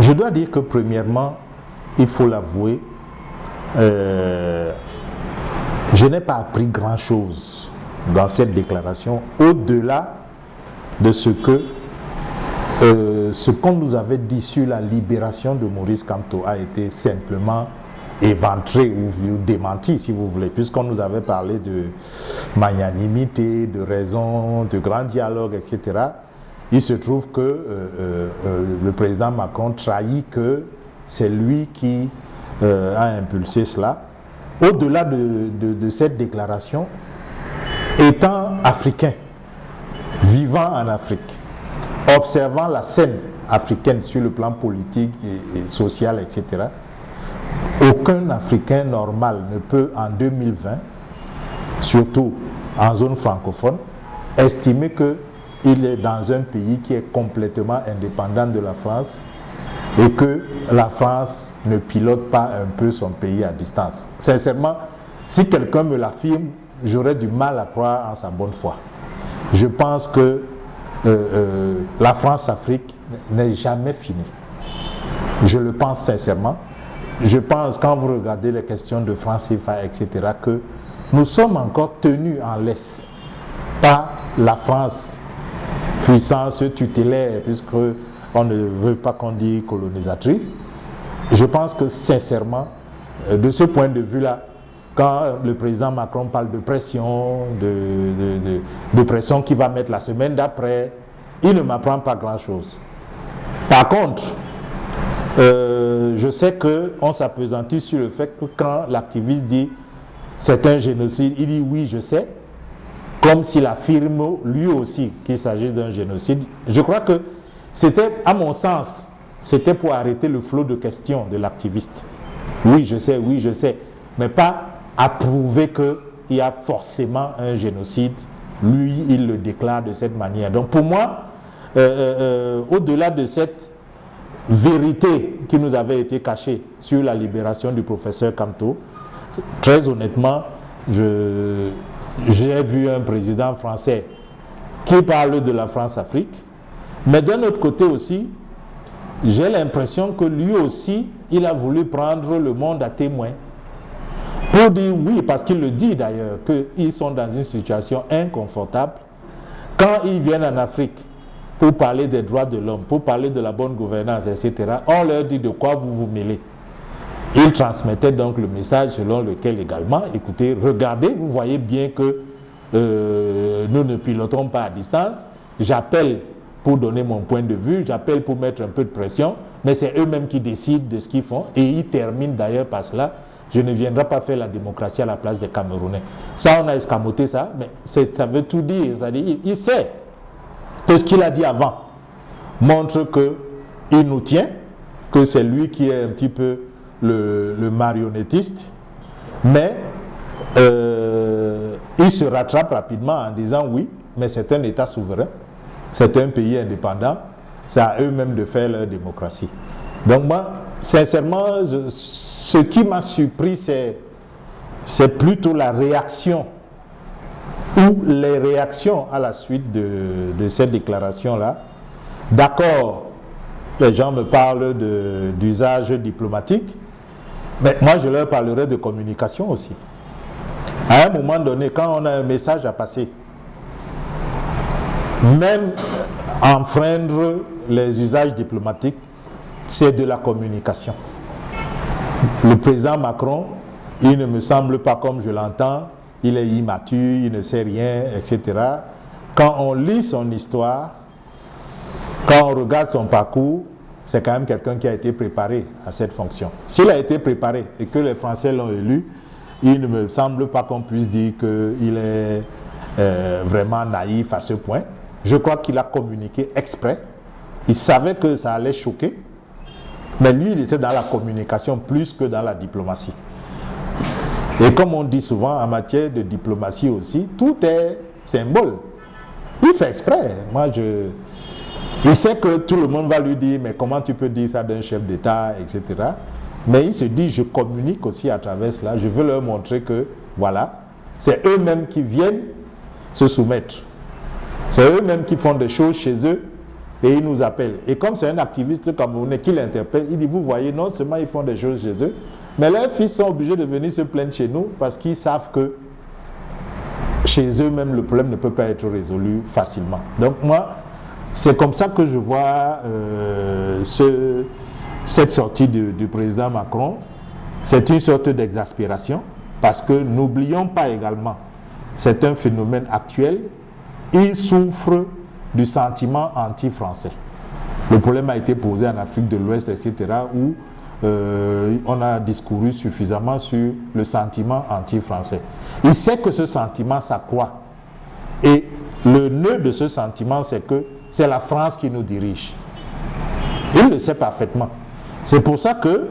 Je dois dire que premièrement, il faut l'avouer, je n'ai pas appris grand-chose dans cette déclaration, au-delà de ce qu'on nous avait dit sur la libération de Maurice Kamto a été simplement éventré ou démenti, si vous voulez, puisqu'on nous avait parlé de magnanimité, de raison, de grand dialogue, etc. Il se trouve que le président Macron trahit que c'est lui qui a impulsé cela. Au-delà de cette déclaration, étant africain, vivant en Afrique, observant la scène africaine sur le plan politique et social, etc., aucun Africain normal ne peut en 2020, surtout en zone francophone, estimer qu'il est dans un pays qui est complètement indépendant de la France et que la France ne pilote pas un peu son pays à distance. Sincèrement, si quelqu'un me l'affirme, j'aurais du mal à croire en sa bonne foi. Je pense que la France-Afrique n'est jamais finie. Je le pense sincèrement. Je pense, quand vous regardez les questions de France CFA, etc., que nous sommes encore tenus en laisse par la France, puissance tutélaire, puisqu'on ne veut pas qu'on dise colonisatrice. Je pense que, sincèrement, de ce point de vue-là, quand le président Macron parle de pression, de pression qu'il va mettre la semaine d'après, il ne m'apprend pas grand-chose. Par contre, je sais qu'on s'appesantit sur le fait que quand l'activiste dit c'est un génocide, il dit oui, je sais, comme s'il affirme lui aussi qu'il s'agit d'un génocide. Je crois que c'était, à mon sens, c'était pour arrêter le flot de questions de l'activiste. Oui, je sais, mais pas approuver qu'il y a forcément un génocide. Lui, il le déclare de cette manière. Donc pour moi, au-delà de cette vérité qui nous avait été cachée sur la libération du professeur Kamto, très honnêtement, j'ai vu un président français qui parle de la France-Afrique, mais d'un autre côté aussi, j'ai l'impression que lui aussi, il a voulu prendre le monde à témoin pour dire oui, parce qu'il le dit d'ailleurs, qu'ils sont dans une situation inconfortable. Quand ils viennent en Afrique pour parler des droits de l'homme, pour parler de la bonne gouvernance, etc., on leur dit de quoi vous vous mêlez. Il transmettait donc le message selon lequel également, écoutez, regardez, vous voyez bien que nous ne pilotons pas à distance, j'appelle pour donner mon point de vue, j'appelle pour mettre un peu de pression, mais c'est eux-mêmes qui décident de ce qu'ils font, et ils terminent d'ailleurs par cela, je ne viendrai pas faire la démocratie à la place des Camerounais. Ça, on a escamoté ça, mais ça veut tout dire, c'est-à-dire, il sait que ce qu'il a dit avant montre qu'il nous tient, que c'est lui qui est un petit peu le marionnettiste, mais il se rattrape rapidement en disant oui, mais c'est un État souverain, c'est un pays indépendant, c'est à eux-mêmes de faire leur démocratie. Donc moi, sincèrement, ce qui m'a surpris, c'est plutôt la réaction ou les réactions à la suite de cette déclaration-là. D'accord, les gens me parlent d'usage diplomatique, mais moi je leur parlerai de communication aussi. À un moment donné, quand on a un message à passer, même enfreindre les usages diplomatiques, c'est de la communication. Le président Macron, il ne me semble pas comme je l'entends, il est immature, il ne sait rien, etc. Quand on lit son histoire, quand on regarde son parcours, c'est quand même quelqu'un qui a été préparé à cette fonction. S'il a été préparé et que les Français l'ont élu, il ne me semble pas qu'on puisse dire qu'il est vraiment naïf à ce point. Je crois qu'il a communiqué exprès. Il savait que ça allait choquer, mais lui, il était dans la communication plus que dans la diplomatie. Et comme on dit souvent en matière de diplomatie aussi, tout est symbole. Il fait exprès. Il sait que tout le monde va lui dire, mais comment tu peux dire ça d'un chef d'État, etc. Mais il se dit, je communique aussi à travers cela. Je veux leur montrer que, voilà, c'est eux-mêmes qui viennent se soumettre. C'est eux-mêmes qui font des choses chez eux et il nous appelle. Et comme c'est un activiste camerounais qui l'interpelle, il dit, vous voyez, non seulement ils font des choses chez eux, mais leurs fils sont obligés de venir se plaindre chez nous parce qu'ils savent que chez eux-mêmes, le problème ne peut pas être résolu facilement. Donc moi, c'est comme ça que je vois cette sortie du président Macron. C'est une sorte d'exaspération parce que n'oublions pas également, c'est un phénomène actuel, il souffre du sentiment anti-français. Le problème a été posé en Afrique de l'Ouest, etc., où on a discouru suffisamment sur le sentiment anti-français. Il sait que ce sentiment s'accroît. Et le nœud de ce sentiment, c'est que c'est la France qui nous dirige. Il le sait parfaitement. C'est pour ça que,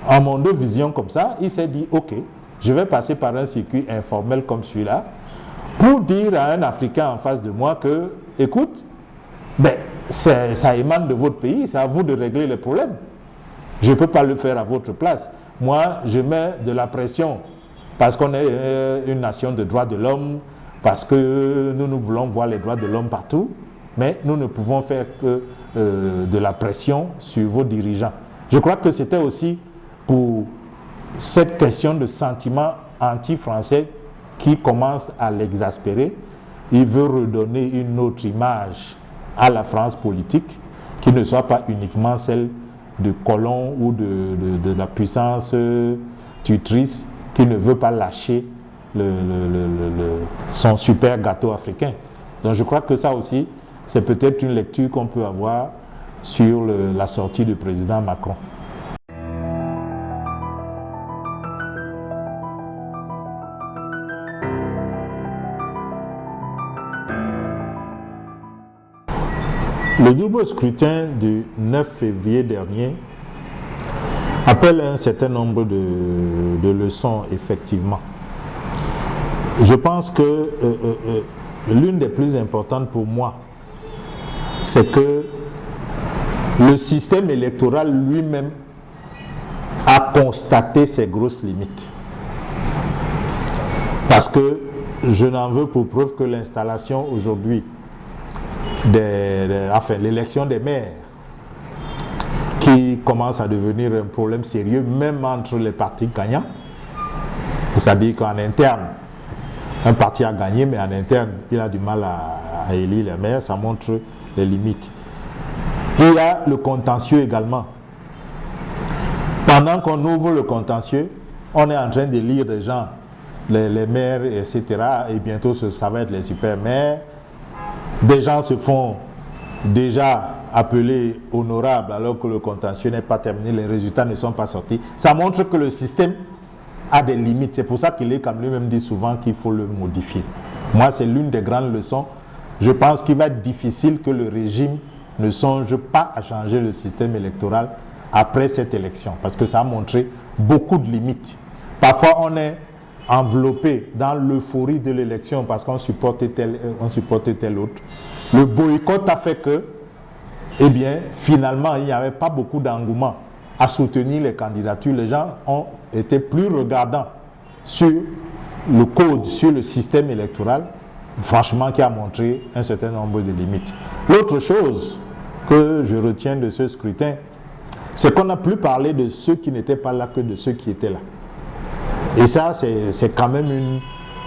en Mondovision comme ça, il s'est dit, ok, je vais passer par un circuit informel comme celui-là, pour dire à un Africain en face de moi que, écoute, ben, ça émane de votre pays, c'est à vous de régler les problèmes. Je ne peux pas le faire à votre place. Moi, je mets de la pression parce qu'on est une nation de droits de l'homme, parce que nous voulons voir les droits de l'homme partout, mais nous ne pouvons faire que de la pression sur vos dirigeants. Je crois que c'était aussi pour cette question de sentiment anti-français qui commence à l'exaspérer. Il veut redonner une autre image à la France politique qui ne soit pas uniquement celle de colon ou de la puissance tutrice qui ne veut pas lâcher son super gâteau africain. Donc je crois que ça aussi, c'est peut-être une lecture qu'on peut avoir sur la sortie du président Macron. Le double scrutin du 9 février dernier appelle un certain nombre de leçons, effectivement. Je pense que l'une des plus importantes pour moi, c'est que le système électoral lui-même a constaté ses grosses limites. Parce que je n'en veux pour preuve que l'installation aujourd'hui l'élection des maires qui commence à devenir un problème sérieux même entre les partis gagnants. C'est-à-dire qu'en interne, un parti a gagné, mais en interne, il a du mal à élire les maires, ça montre les limites. Il y a le contentieux également. Pendant qu'on ouvre le contentieux, on est en train de lire des gens, les maires, etc. Et bientôt, ça va être les super maires. Des gens se font déjà appeler honorables alors que le contentieux n'est pas terminé, les résultats ne sont pas sortis. Ça montre que le système a des limites. C'est pour ça qu'il est, comme lui-même dit souvent, qu'il faut le modifier. Moi, c'est l'une des grandes leçons. Je pense qu'il va être difficile que le régime ne songe pas à changer le système électoral après cette élection, parce que ça a montré beaucoup de limites. Parfois, on est enveloppé dans l'euphorie de l'élection parce qu'on supporte tel autre. Le boycott a fait que, eh bien, finalement, il n'y avait pas beaucoup d'engouement à soutenir les candidatures. Les gens ont été plus regardants sur le code, sur le système électoral, franchement, qui a montré un certain nombre de limites. L'autre chose que je retiens de ce scrutin, c'est qu'on n'a plus parlé de ceux qui n'étaient pas là que de ceux qui étaient là. Et ça, c'est quand même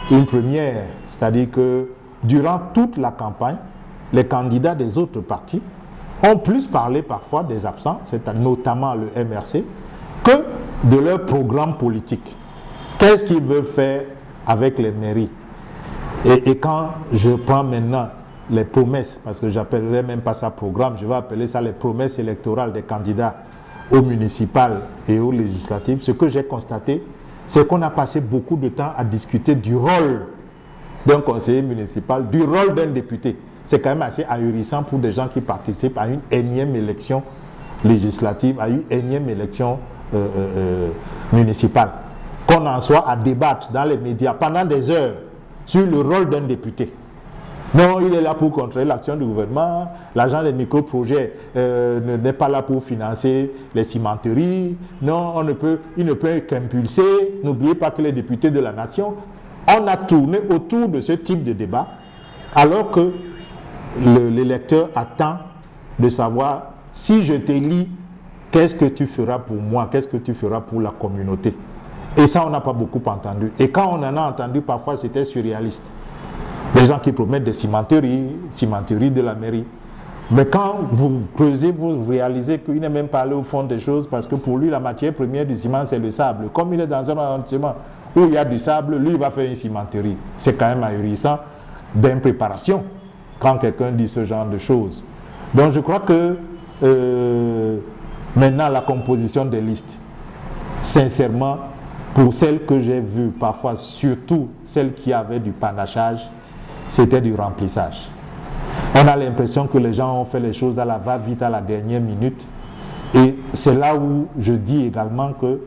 une première. C'est-à-dire que durant toute la campagne, les candidats des autres partis ont plus parlé parfois des absents, notamment le MRC, que de leur programme politique. Qu'est-ce qu'ils veulent faire avec les mairies? Et quand je prends maintenant les promesses, parce que je n'appellerai même pas ça programme, je vais appeler ça les promesses électorales des candidats aux municipales et aux législatives, ce que j'ai constaté, c'est qu'on a passé beaucoup de temps à discuter du rôle d'un conseiller municipal, du rôle d'un député. C'est quand même assez ahurissant pour des gens qui participent à une énième élection législative, à une énième élection municipale. Qu'on en soit à débattre dans les médias pendant des heures sur le rôle d'un député. Non, il est là pour contrôler l'action du gouvernement. L'agent des micro-projets n'est pas là pour financer les cimenteries. Non, il ne peut qu'impulser. N'oubliez pas que les députés de la nation, on a tourné autour de ce type de débat, alors que l'électeur attend de savoir si je t'élis, qu'est-ce que tu feras pour moi, qu'est-ce que tu feras pour la communauté. Et ça, on n'a pas beaucoup entendu. Et quand on en a entendu, parfois, c'était surréaliste. Des gens qui promettent des cimenteries de la mairie. Mais quand vous creusez, vous réalisez qu'il n'est même pas allé au fond des choses parce que pour lui, la matière première du ciment, c'est le sable. Comme il est dans un arrondissement où il y a du sable, lui, il va faire une cimenterie. C'est quand même ahurissant d'impréparation quand quelqu'un dit ce genre de choses. Donc je crois que maintenant, la composition des listes, sincèrement, pour celles que j'ai vues, parfois surtout celles qui avaient du panachage, c'était du remplissage. On a l'impression que les gens ont fait les choses à la va-vite, à la dernière minute. Et c'est là où je dis également que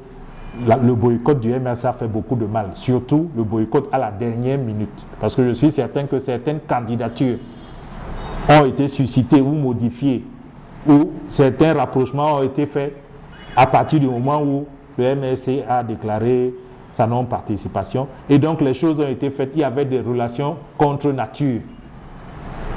le boycott du MRC a fait beaucoup de mal. Surtout le boycott à la dernière minute. Parce que je suis certain que certaines candidatures ont été suscitées ou modifiées, ou certains rapprochements ont été faits à partir du moment où le MRC a déclaré sa non-participation. Et donc les choses ont été faites. Il y avait des relations contre nature.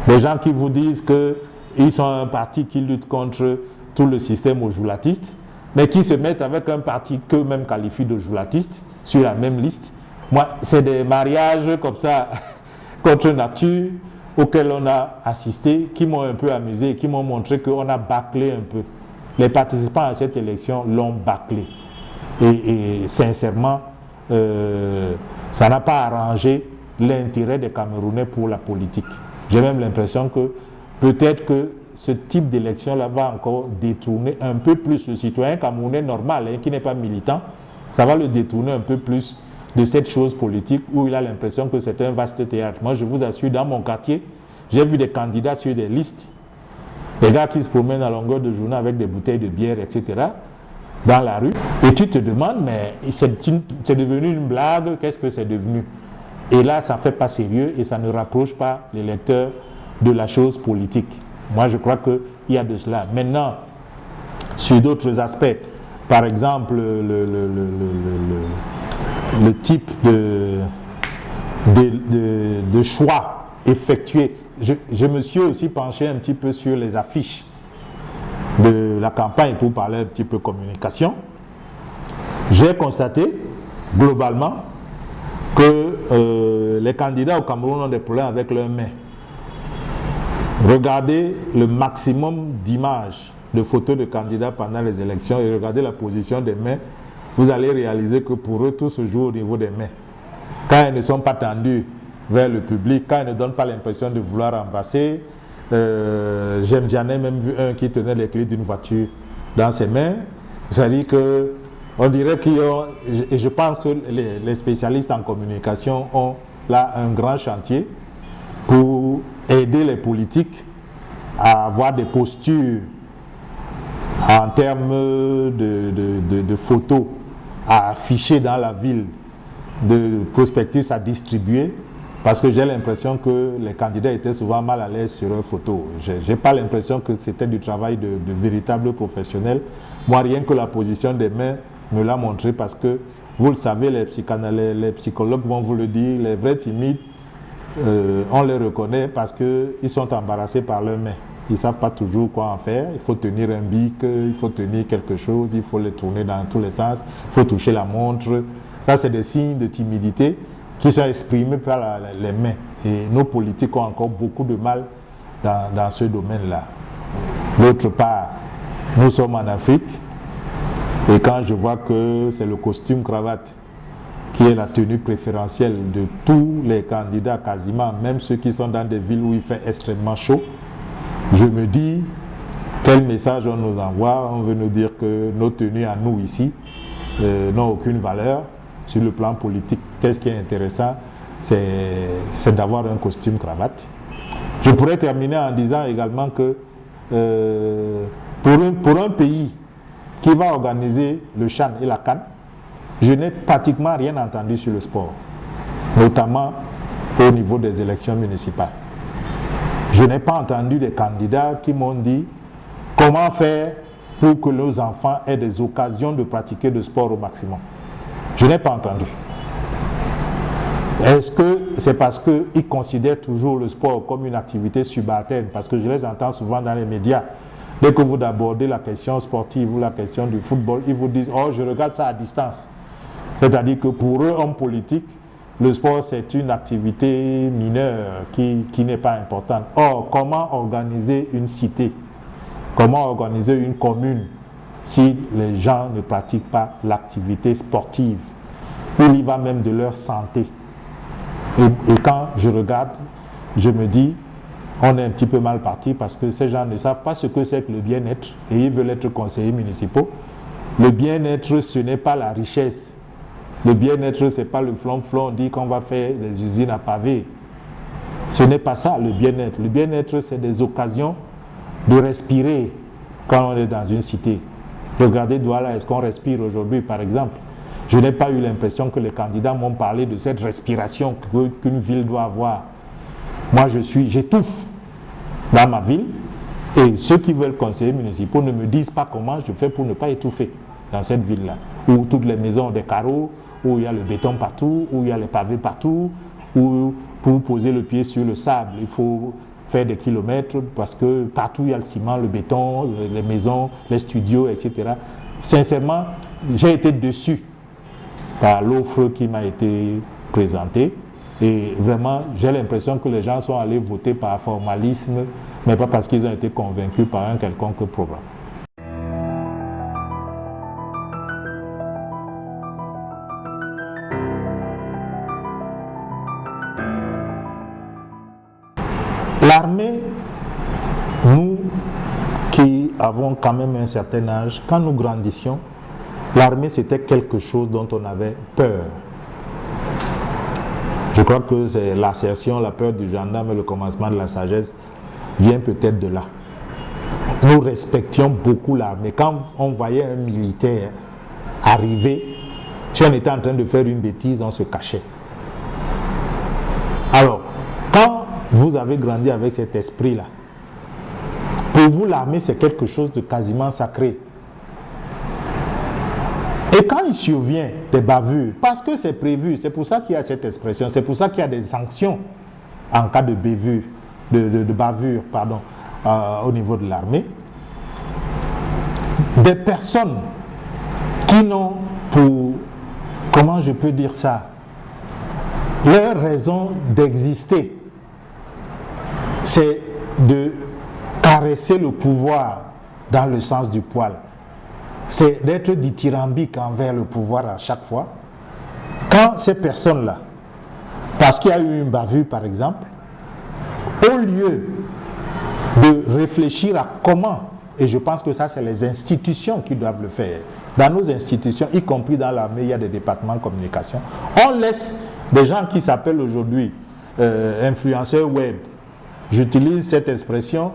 Des gens qui vous disent qu'ils sont un parti qui lutte contre tout le système ojoulatiste, mais qui se mettent avec un parti qu'eux-mêmes qualifient d'ojoulatiste sur la même liste. Moi, c'est des mariages comme ça, contre nature, auxquels on a assisté, qui m'ont un peu amusé, qui m'ont montré qu'on a bâclé un peu. Les participants à cette élection l'ont bâclé. Et sincèrement, ça n'a pas arrangé l'intérêt des Camerounais pour la politique. J'ai même l'impression que peut-être que ce type d'élection-là va encore détourner un peu plus le citoyen camerounais normal, qui n'est pas militant. Ça va le détourner un peu plus de cette chose politique où il a l'impression que c'est un vaste théâtre. Moi, je vous assure, dans mon quartier, j'ai vu des candidats sur des listes, des gars qui se promènent à longueur de journée avec des bouteilles de bière, etc., dans la rue. Et tu te demandes, mais c'est devenu une blague, qu'est-ce que c'est devenu? Et là, ça ne fait pas sérieux et ça ne rapproche pas les lecteurs de la chose politique. Moi, je crois qu'il y a de cela. Maintenant, sur d'autres aspects, par exemple, le type de choix effectué, je me suis aussi penché un petit peu sur les affiches de la campagne pour parler un petit peu communication. J'ai constaté, globalement, que les candidats au Cameroun ont des problèmes avec leurs mains. Regardez le maximum d'images, de photos de candidats pendant les élections et regardez la position des mains, vous allez réaliser que pour eux, tout se joue au niveau des mains. Quand elles ne sont pas tendues vers le public, quand elles ne donnent pas l'impression de vouloir embrasser, j'en ai même vu un qui tenait les clés d'une voiture dans ses mains. C'est-à-dire que on dirait qu'ils ont, et je pense que les spécialistes en communication ont là un grand chantier pour aider les politiques à avoir des postures en termes de photos à afficher dans la ville, de prospectus à distribuer, parce que j'ai l'impression que les candidats étaient souvent mal à l'aise sur leurs photos. Je n'ai pas l'impression que c'était du travail de véritables professionnels. Moi, rien que la position des mains me l'a montré parce que, vous le savez, les psychologues vont vous le dire, les vrais timides, on les reconnaît parce qu'ils sont embarrassés par leurs mains. Ils ne savent pas toujours quoi en faire. Il faut tenir un bic, il faut tenir quelque chose, il faut le tourner dans tous les sens, il faut toucher la montre. Ça, c'est des signes de timidité qui sont exprimés par les mains. Et nos politiques ont encore beaucoup de mal dans ce domaine-là. D'autre part, nous sommes en Afrique. Et quand je vois que c'est le costume cravate qui est la tenue préférentielle de tous les candidats quasiment, même ceux qui sont dans des villes où il fait extrêmement chaud, je me dis quel message on nous envoie. On veut nous dire que nos tenues à nous ici n'ont aucune valeur sur le plan politique. Qu'est-ce qui est intéressant, c'est d'avoir un costume cravate. Je pourrais terminer en disant également que pour un pays qui va organiser le CHAN et la CAN, je n'ai pratiquement rien entendu sur le sport, notamment au niveau des élections municipales. Je n'ai pas entendu des candidats qui m'ont dit comment faire pour que nos enfants aient des occasions de pratiquer le sport au maximum. Je n'ai pas entendu. Est-ce que c'est parce qu'ils considèrent toujours le sport comme une activité subalterne? Parce que je les entends souvent dans les médias. Dès que vous abordez la question sportive ou la question du football, ils vous disent « Oh, je regarde ça à distance ». C'est-à-dire que pour eux, hommes politiques, le sport, c'est une activité mineure qui n'est pas importante. Or, comment organiser une cité? Comment organiser une commune si les gens ne pratiquent pas l'activité sportive? Il y va même de leur santé. Et quand je regarde, je me dis, on est un petit peu mal parti parce que ces gens ne savent pas ce que c'est que le bien-être et ils veulent être conseillers municipaux. Le bien-être, ce n'est pas la richesse. Le bien-être, ce n'est pas le flonflon, on dit qu'on va faire des usines à pavés. Ce n'est pas ça le bien-être. Le bien-être, c'est des occasions de respirer quand on est dans une cité. Regardez Douala, est-ce qu'on respire aujourd'hui, par exemple? Je n'ai pas eu l'impression que les candidats m'ont parlé de cette respiration qu'une ville doit avoir. Moi, j'étouffe dans ma ville et ceux qui veulent conseiller municipaux ne me disent pas comment je fais pour ne pas étouffer dans cette ville-là, où toutes les maisons ont des carreaux, où il y a le béton partout, où il y a les pavés partout, où pour poser le pied sur le sable, il faut faire des kilomètres parce que partout il y a le ciment, le béton, les maisons, les studios, etc. Sincèrement, j'ai été déçu par l'offre qui m'a été présentée et vraiment j'ai l'impression que les gens sont allés voter par formalisme mais pas parce qu'ils ont été convaincus par un quelconque programme. L'armée, nous qui avons quand même un certain âge, quand nous grandissions, l'armée, c'était quelque chose dont on avait peur. Je crois que c'est l'assertion, la peur du gendarme et le commencement de la sagesse vient peut-être de là. Nous respections beaucoup l'armée. Quand on voyait un militaire arriver, si on était en train de faire une bêtise, on se cachait. Alors, quand vous avez grandi avec cet esprit-là, pour vous, l'armée, c'est quelque chose de quasiment sacré. Et quand il survient des bavures, parce que c'est prévu, c'est pour ça qu'il y a cette expression, c'est pour ça qu'il y a des sanctions en cas de bavure, au niveau de l'armée. Des personnes qui n'ont pour, comment je peux dire ça, leur raison d'exister, c'est de caresser le pouvoir dans le sens du poil. C'est d'être dithyrambique envers le pouvoir à chaque fois. Quand ces personnes-là, parce qu'il y a eu une bavure par exemple, au lieu de réfléchir à comment, et je pense que ça c'est les institutions qui doivent le faire, dans nos institutions, y compris dans l'armée, il y a des départements de communication, on laisse des gens qui s'appellent aujourd'hui influenceurs web, j'utilise cette expression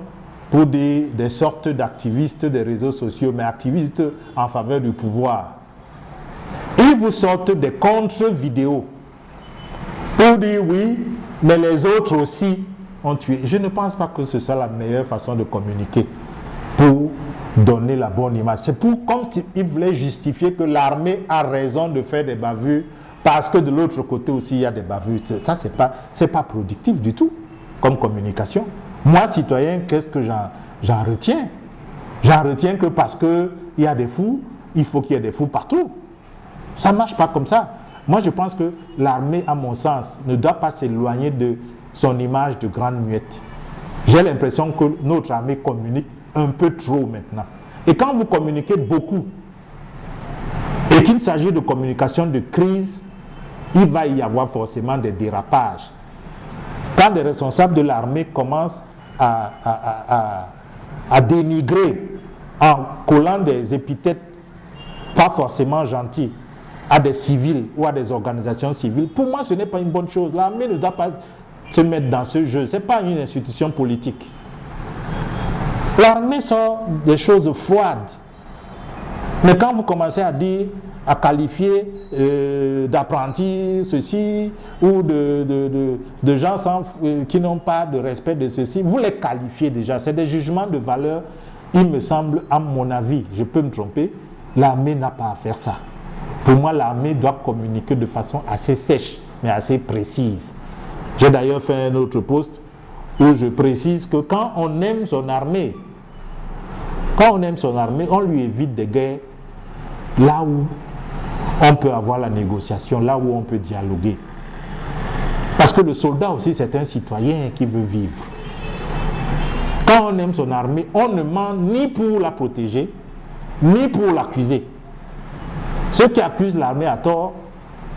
pour des sortes d'activistes des réseaux sociaux, mais activistes en faveur du pouvoir. Ils vous sortent des contre-vidéos pour dire oui, mais les autres aussi ont tué. Je ne pense pas que ce soit la meilleure façon de communiquer pour donner la bonne image. C'est comme s'ils voulaient justifier que l'armée a raison de faire des bavures parce que de l'autre côté aussi il y a des bavures. Ça, c'est pas productif du tout comme communication. Moi, citoyen, qu'est-ce que j'en retiens? J'en retiens que parce qu'il y a des fous, il faut qu'il y ait des fous partout. Ça ne marche pas comme ça. Moi, je pense que l'armée, à mon sens, ne doit pas s'éloigner de son image de grande muette. J'ai l'impression que notre armée communique un peu trop maintenant. Et quand vous communiquez beaucoup, et qu'il s'agit de communication de crise, il va y avoir forcément des dérapages. Quand des responsables de l'armée commencent à dénigrer en collant des épithètes pas forcément gentils à des civils ou à des organisations civiles, pour moi ce n'est pas une bonne chose. L'armée ne doit pas se mettre dans ce jeu, ce n'est pas une institution politique. L'armée sort des choses froides, mais quand vous commencez à dire, à qualifier d'apprentis ceci ou de gens qui n'ont pas de respect de ceci, vous les qualifiez déjà. C'est des jugements de valeur, il me semble, à mon avis, je peux me tromper, l'armée n'a pas à faire ça. Pour moi, l'armée doit communiquer de façon assez sèche. mais assez précises. J'ai d'ailleurs fait un autre post où je précise que quand on aime son armée, on lui évite des guerres là où on peut avoir la négociation, là où on peut dialoguer. Parce que le soldat aussi, c'est un citoyen qui veut vivre. Quand on aime son armée, on ne ment ni pour la protéger, ni pour l'accuser. Ceux qui accusent l'armée à tort,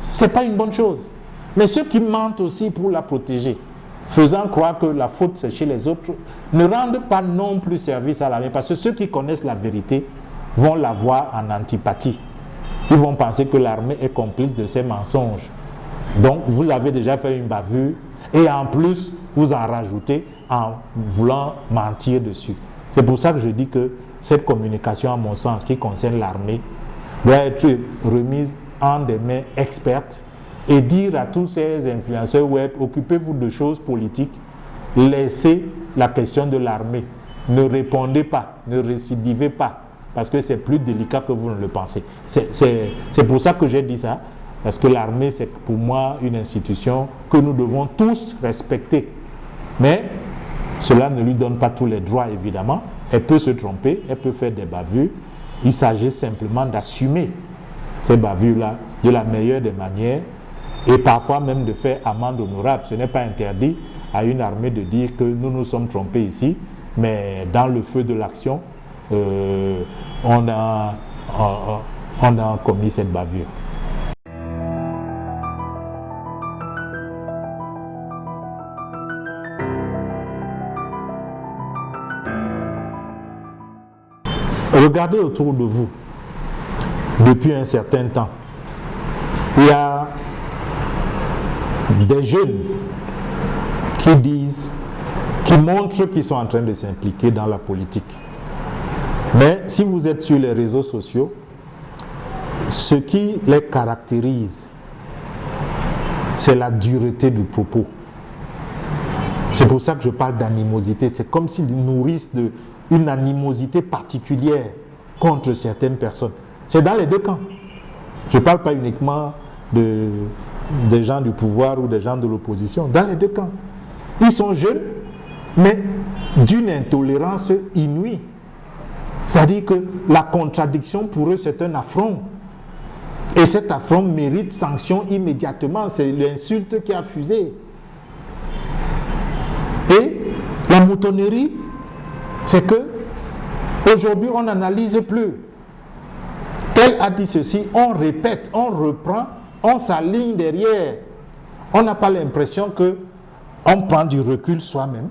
ce n'est pas une bonne chose. Mais ceux qui mentent aussi pour la protéger, faisant croire que la faute c'est chez les autres, ne rendent pas non plus service à l'armée. Parce que ceux qui connaissent la vérité vont la voir en antipathie. Ils vont penser que l'armée est complice de ces mensonges. Donc vous avez déjà fait une bavure et en plus vous en rajoutez en voulant mentir dessus. C'est pour ça que je dis que cette communication, à mon sens, qui concerne l'armée, doit être remise en des mains expertes et dire à tous ces influenceurs web, occupez-vous de choses politiques, laissez la question de l'armée. Ne répondez pas, ne récidivez pas, parce que c'est plus délicat que vous ne le pensez. C'est pour ça que j'ai dit ça, parce que l'armée, c'est pour moi une institution que nous devons tous respecter. Mais cela ne lui donne pas tous les droits, évidemment. Elle peut se tromper, elle peut faire des bavures. Il s'agit simplement d'assumer ces bavures-là de la meilleure des manières et parfois même de faire amende honorable. Ce n'est pas interdit à une armée de dire que nous nous sommes trompés ici, mais dans le feu de l'action, on a commis cette bavure. Regardez autour de vous, depuis un certain temps, il y a des jeunes qui montrent qu'ils sont en train de s'impliquer dans la politique. Mais si vous êtes sur les réseaux sociaux, ce qui les caractérise, c'est la dureté du propos. C'est pour ça que je parle d'animosité. C'est comme s'ils nourrissent une animosité particulière contre certaines personnes. C'est dans les deux camps. Je ne parle pas uniquement des gens du pouvoir ou des gens de l'opposition. Dans les deux camps. Ils sont jeunes, mais d'une intolérance inouïe. C'est-à-dire que la contradiction pour eux, c'est un affront. Et cet affront mérite sanction immédiatement. C'est l'insulte qui a fusé. Et la moutonnerie, c'est que aujourd'hui on n'analyse plus. Tel a dit ceci, on répète, on reprend, on s'aligne derrière. On n'a pas l'impression que on prend du recul soi-même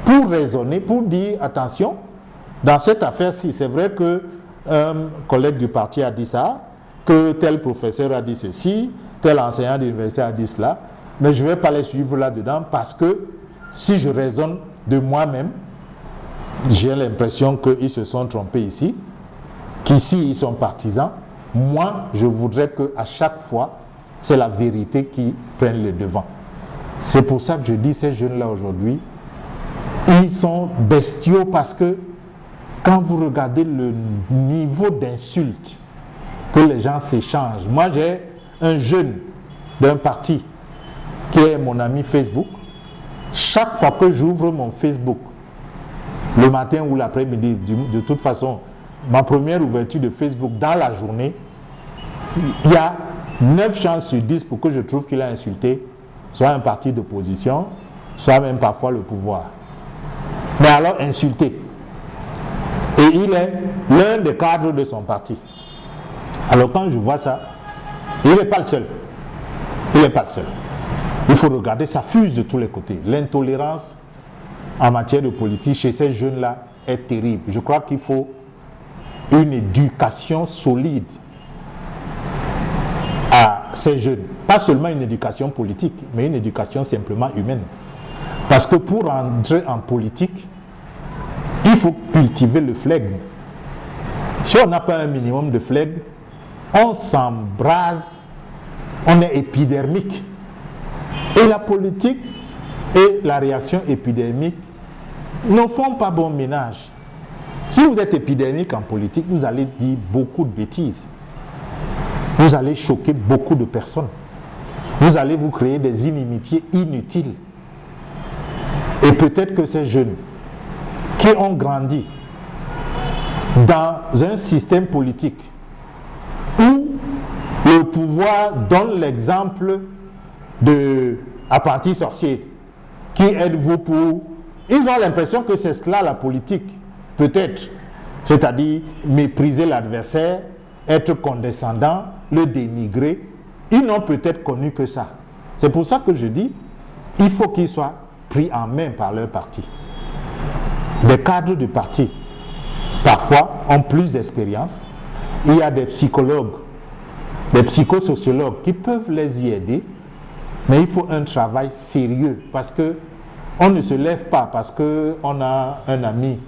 pour raisonner, pour dire attention, dans cette affaire-ci, c'est vrai que un collègue du parti a dit ça, que tel professeur a dit ceci, tel enseignant d'université a dit cela, mais je ne vais pas les suivre là-dedans parce que si je raisonne de moi-même, j'ai l'impression qu'ils se sont trompés ici, qu'ici ils sont partisans. Moi, je voudrais qu'à chaque fois, c'est la vérité qui prenne le devant. C'est pour ça que je dis ces jeunes-là aujourd'hui, ils sont bestiaux parce que quand vous regardez le niveau d'insultes que les gens s'échangent. Moi, j'ai un jeune d'un parti qui est mon ami Facebook. Chaque fois que j'ouvre mon Facebook, le matin ou l'après-midi, de toute façon, ma première ouverture de Facebook dans la journée, il y a 9 chances sur 10 pour que je trouve qu'il a insulté soit un parti d'opposition, soit même parfois le pouvoir. Mais alors insulté. Et il est l'un des cadres de son parti. Alors quand je vois ça, il n'est pas le seul. Il n'est pas le seul. Il faut regarder, ça fuse de tous les côtés. L'intolérance en matière de politique chez ces jeunes-là est terrible. Je crois qu'il faut une éducation solide à ces jeunes. Pas seulement une éducation politique, mais une éducation simplement humaine. Parce que pour entrer en politique, il faut cultiver le flegme. Si on n'a pas un minimum de flegme, on s'embrase, on est épidermique. Et la politique et la réaction épidermique ne font pas bon ménage. Si vous êtes épidermique en politique, vous allez dire beaucoup de bêtises. Vous allez choquer beaucoup de personnes. vous allez vous créer des inimitiés inutiles. Et peut-être que ces jeunes qui ont grandi dans un système politique où le pouvoir donne l'exemple de apprenti sorcier, qui êtes-vous pour... Ils ont l'impression que c'est cela la politique, peut-être. C'est-à-dire mépriser l'adversaire, être condescendant, le dénigrer. Ils n'ont peut-être connu que ça. C'est pour ça que je dis, il faut qu'ils soient pris en main par leur parti. Les cadres du parti, parfois, ont plus d'expérience. Il y a des psychologues, des psychosociologues qui peuvent les y aider, mais il faut un travail sérieux parce que on ne se lève pas parce qu'on a un ami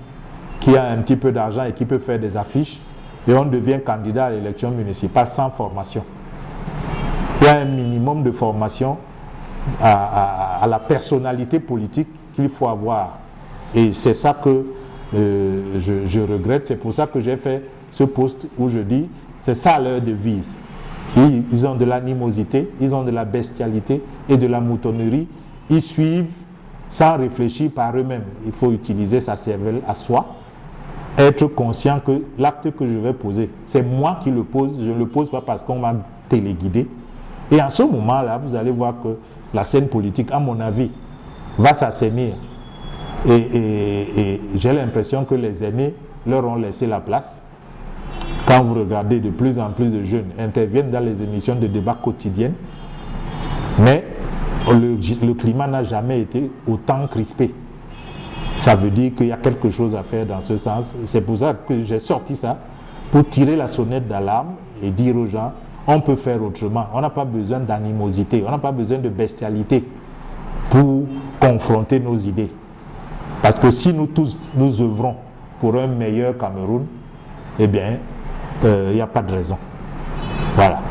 qui a un petit peu d'argent et qui peut faire des affiches et on devient candidat à l'élection municipale sans formation. Il y a un minimum de formation à la personnalité politique qu'il faut avoir. Et c'est ça que je regrette. C'est pour ça que j'ai fait ce post où je dis, c'est ça leur devise. Ils ont de l'animosité, ils ont de la bestialité et de la moutonnerie. Ils suivent sans réfléchir par eux-mêmes. Il faut utiliser sa cervelle à soi, être conscient que l'acte que je vais poser, c'est moi qui le pose, je ne le pose pas parce qu'on m'a téléguidé. Et en ce moment-là, vous allez voir que la scène politique, à mon avis, va s'assainir. Et j'ai l'impression que les aînés leur ont laissé la place. Quand vous regardez, de plus en plus de jeunes interviennent dans les émissions de débat quotidiennes, mais le climat n'a jamais été autant crispé. Ça veut dire qu'il y a quelque chose à faire dans ce sens. C'est pour ça que j'ai sorti ça, pour tirer la sonnette d'alarme et dire aux gens, on peut faire autrement. On n'a pas besoin d'animosité, on n'a pas besoin de bestialité pour confronter nos idées. Parce que si nous tous, nous œuvrons pour un meilleur Cameroun, eh bien, il n'y a pas de raison. Voilà.